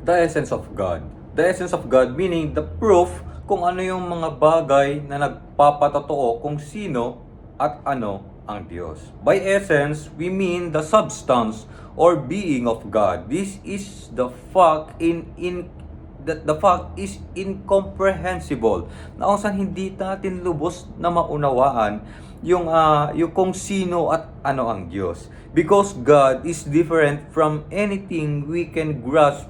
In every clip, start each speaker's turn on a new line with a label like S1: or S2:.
S1: The essence of God. The essence of God meaning the proof kung ano yung mga bagay na nagpapatotoo kung sino at ano ang Diyos. By essence, we mean the substance or being of God. This is the fact that the fact is incomprehensible. Na kung saan hindi natin lubos na maunawaan yung kung sino at ano ang Diyos. Because God is different from anything we can grasp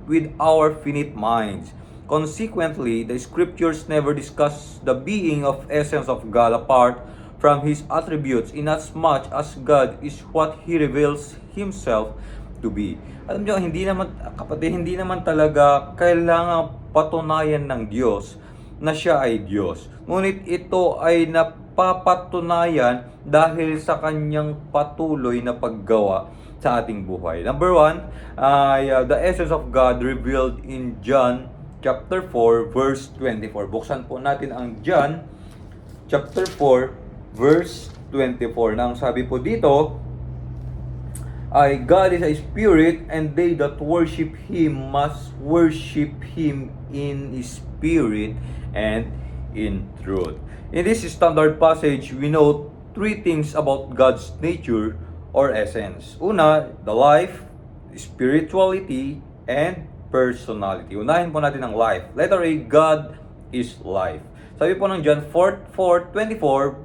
S1: with our finite minds. Consequently, the scriptures never discuss the being of essence of God apart from His attributes inasmuch as God is what He reveals Himself to be. Alam niyo, hindi naman, kapatid, hindi naman talaga kailangan patunayan ng Diyos na Siya ay Diyos. Ngunit ito ay napapatunayan dahil sa Kanyang patuloy na paggawa sa ating buhay. Number one, the essence of God revealed in John chapter 4 verse 24. Buksan po natin ang John chapter 4 verse 24. Nang sabi po dito ay God is a spirit and they that worship Him must worship Him in spirit and in truth. In this standard passage, we know three things about God's nature or essence. Una, the life, spirituality, and personality. Unahin po natin ang life. Letter A, God is life. Sabi po ng John 4:24,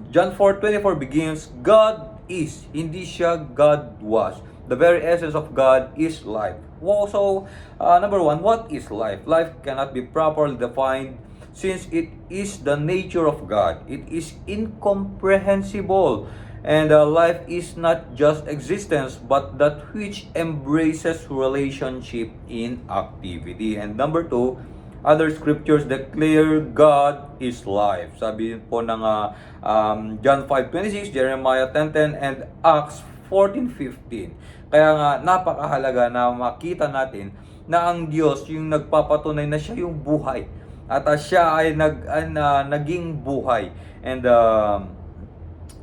S1: John 4:24 begins, God is, hindi siya God was. The very essence of God is life. Wow, so, number one, what is life? Life cannot be properly defined since it is the nature of God. It is incomprehensible. And life is not just existence, but that which embraces relationship in activity. And number two, other scriptures declare God is life. Sabi po ng John 5:26, Jeremiah 10:10, and Acts 14:15. Kaya nga napakahalaga na makita natin na ang Diyos yung nagpapatunay na siya yung buhay. At siya ay naging buhay. And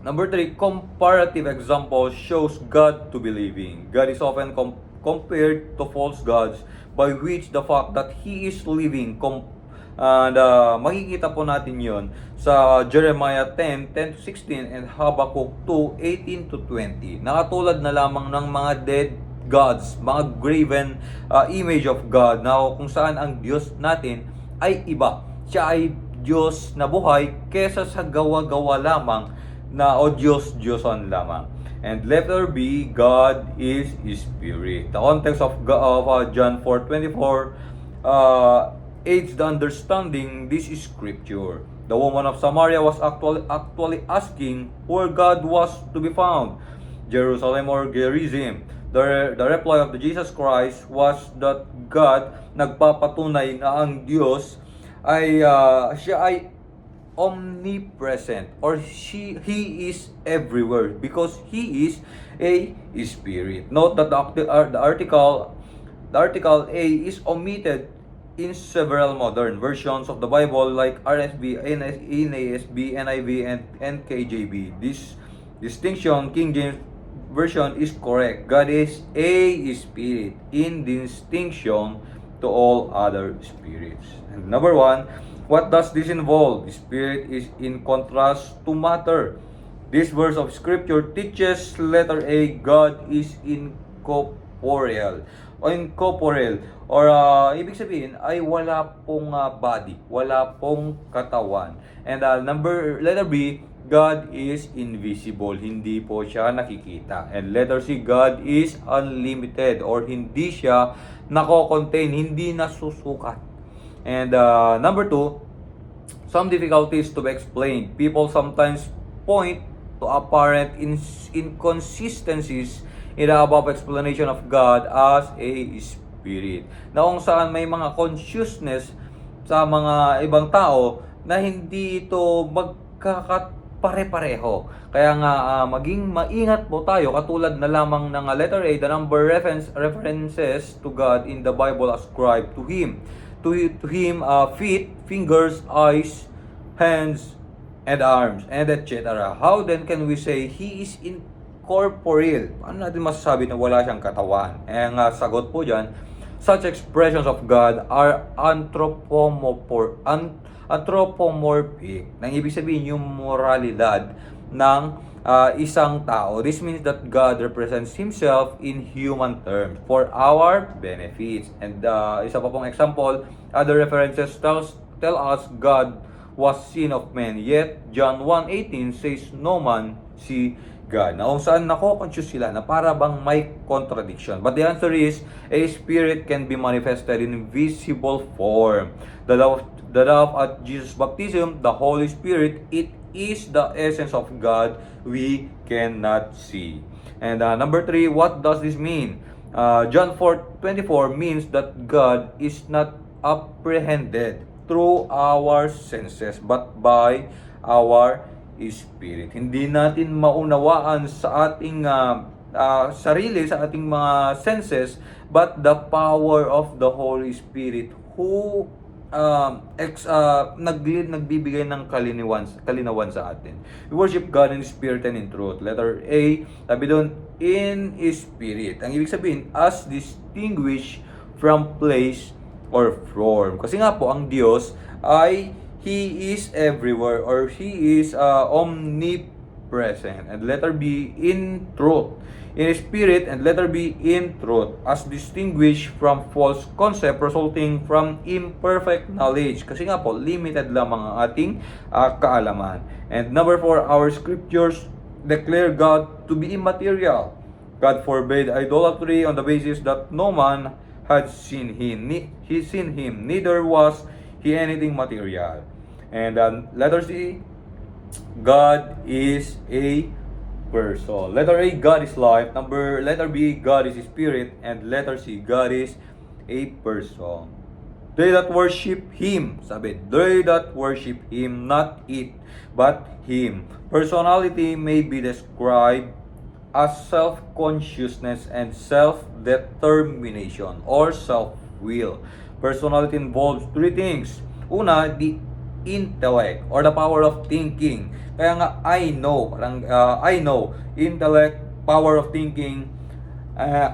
S1: number 3, comparative example shows God to be living. God is often compared to false gods by which the fact that He is living. Makikita po natin yon sa Jeremiah 10:10-16 and Habakkuk 2:18-20. Nakatulad na lamang ng mga dead gods, mga graven image of God na kung saan ang Diyos natin ay iba. Siya ay Diyos na buhay kesa sa gawa-gawa lamang na o Diyos-Diyoson lamang. And letter B, God is Spirit. The context of John 4:24 aids the understanding this is scripture. The woman of Samaria was actually asking where God was to be found, Jerusalem or Gerizim. The reply of the Jesus Christ was that God nagpapatunay na ang Diyos ay siya ay omnipresent or He is everywhere because He is a spirit. Note that the article A is omitted in several modern versions of the Bible like RSV, NASB, NIV, and NKJV. This distinction, King James Version, is correct. God is a spirit in distinction to all other spirits. And number one, what does this involve? Spirit is in contrast to matter. This verse of scripture teaches letter A, God is incorporeal. Or ibig sabihin ay wala pong body, wala pong katawan. And letter B, God is invisible, hindi po siya nakikita. And letter C, God is unlimited or hindi siya nako-contain, hindi nasusukat. And number 2, some difficulties to be explained. People sometimes point to apparent inconsistencies in the above explanation of God as a spirit. Na kung saan may mga consciousness sa mga ibang tao na hindi ito pare-pareho. Kaya nga maging maingat po tayo katulad na lamang ng letter A, the number references to God in the Bible ascribed to Him. To Him, feet, fingers, eyes, hands, and arms, and etc. How then can we say He is incorporeal? Paano natin masasabi na wala siyang katawan? Ang sagot po dyan, Such expressions of God are anthropomorphic. Nang ibig sabihin yung moralidad ng isang tao. This means that God represents Himself in human terms for our benefits. And isa pa pong example, other references tell us God was seen of men. Yet, John 1:18 says, no man see God. Na kung saan nako-confuse sila na para bang may contradiction. But the answer is, a spirit can be manifested in visible form. The love at Jesus' baptism, the Holy Spirit, it is the essence of God we cannot see. And number 3, what does this mean? John 4:24 means that God is not apprehended through our senses but by our Spirit. Hindi natin maunawaan sa ating sarili, sa ating mga senses, but the power of the Holy Spirit who nagbibigay ng kalinawan sa atin. We worship God in spirit and in truth. Letter A, sabi doon, in spirit. Ang ibig sabihin, as distinguished from place or form. Kasi nga po, ang Diyos ay He is everywhere, or He is omnipresent. And letter B, in truth. In spirit, and letter B, in truth, as distinguished from false concept resulting from imperfect knowledge. Kasi nga po, limited lamang ang ating kaalaman. And number 4, our scriptures declare God to be immaterial. God forbade idolatry on the basis that no man had seen Him. Neither was He anything material. And letter C, God is a person. Letter A, God is life. Letter B, God is spirit. And letter C, God is a person. They that worship Him, sabi, they that worship Him, not it, but Him. Personality may be described as self-consciousness and self-determination or self-will. Personality involves 3 things. Una, the intellect or the power of thinking. Kaya nga, I know. I know. Intellect, power of thinking,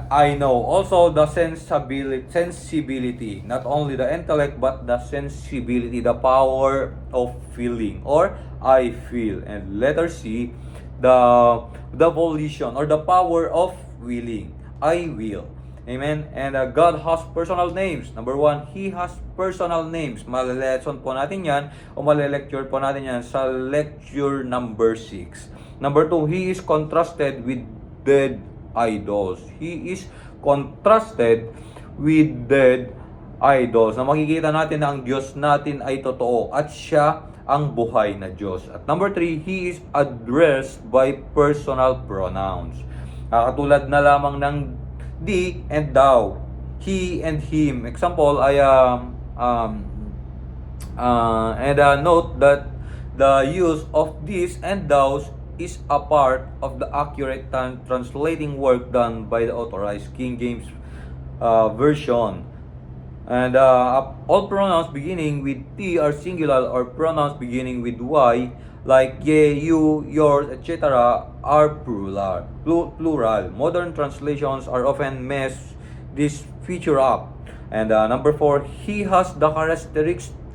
S1: I know. Also, the sensibility. Not only the intellect, but the sensibility, the power of feeling, or I feel. And letter C, the volition or the power of willing. I will. Amen? And God has personal names. Number 1, He has personal names. Malilesson po natin yan o malilecture po natin yan sa lecture number 6. Number 2, He is contrasted with dead idols. He is contrasted with dead idols. Na makikita natin na ang Diyos natin ay totoo at siya ang buhay na Diyos. At number 3, He is addressed by personal pronouns. Katulad na lamang ng thee and thou, he and him. Example ay note that the use of these and thous is a part of the accurate translating work done by the authorized King James version. And all pronouns beginning with T are singular, or pronouns beginning with Y like ye, you, yours, etc. are plural. Modern translations are often mess this feature up. And number 4, He has the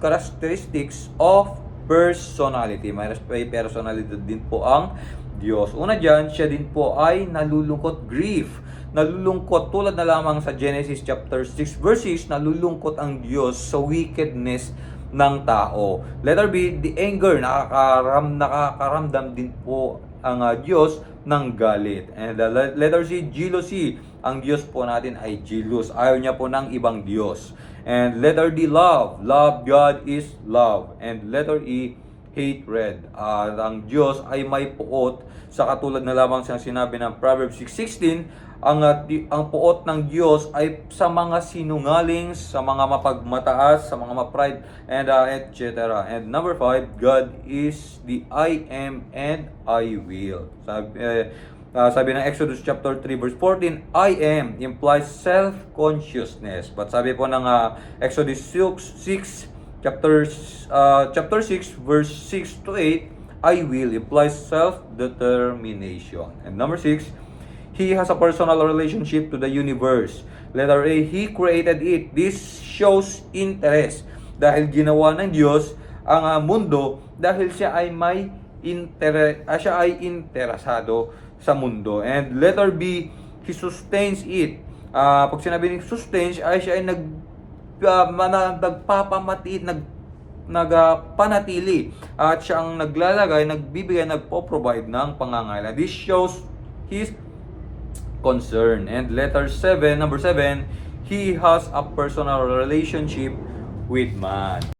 S1: characteristics of personality. May personality din po ang Diyos. Una dyan, siya din po ay nalulungkot, grief. Nalulungkot tulad na lamang sa Genesis chapter 6 verses, nalulungkot ang Diyos sa wickedness ng tao. Letter B, the anger, nakakaramdam din po ang Diyos ng galit. And letter C, jealousy. Ang Diyos po natin ay jealous. Ayaw niya po ng ibang Diyos. And letter D, love. Love, God is love. And letter E, hatred. Ang Diyos ay may puot sa katulad na lamang sa sinabi ng Proverbs 6:16, ang puot ng Diyos ay sa mga sinungaling, sa mga mapagmataas, sa mga ma-pride, and etc. And number 5, God is the I am and I will. Sabi ng Exodus chapter 3 verse 14, I am implies self-consciousness. But sabi po ng Exodus 6 chapter 6 verse 6 to 8, I will implies self-determination. And number 6, He has a personal relationship to the universe. Letter A, He created it. This shows interest. Dahil ginawa ng Diyos ang mundo dahil siya ay siya ay interesado sa mundo. And letter B, He sustains it. Pag sinabi ng sustains, ay siya ay nagpanatili at siya ang naglalagay, nagbibigay, nagpo-provide ng pangangailangan. This shows His concern. And number 7, He has a personal relationship with man.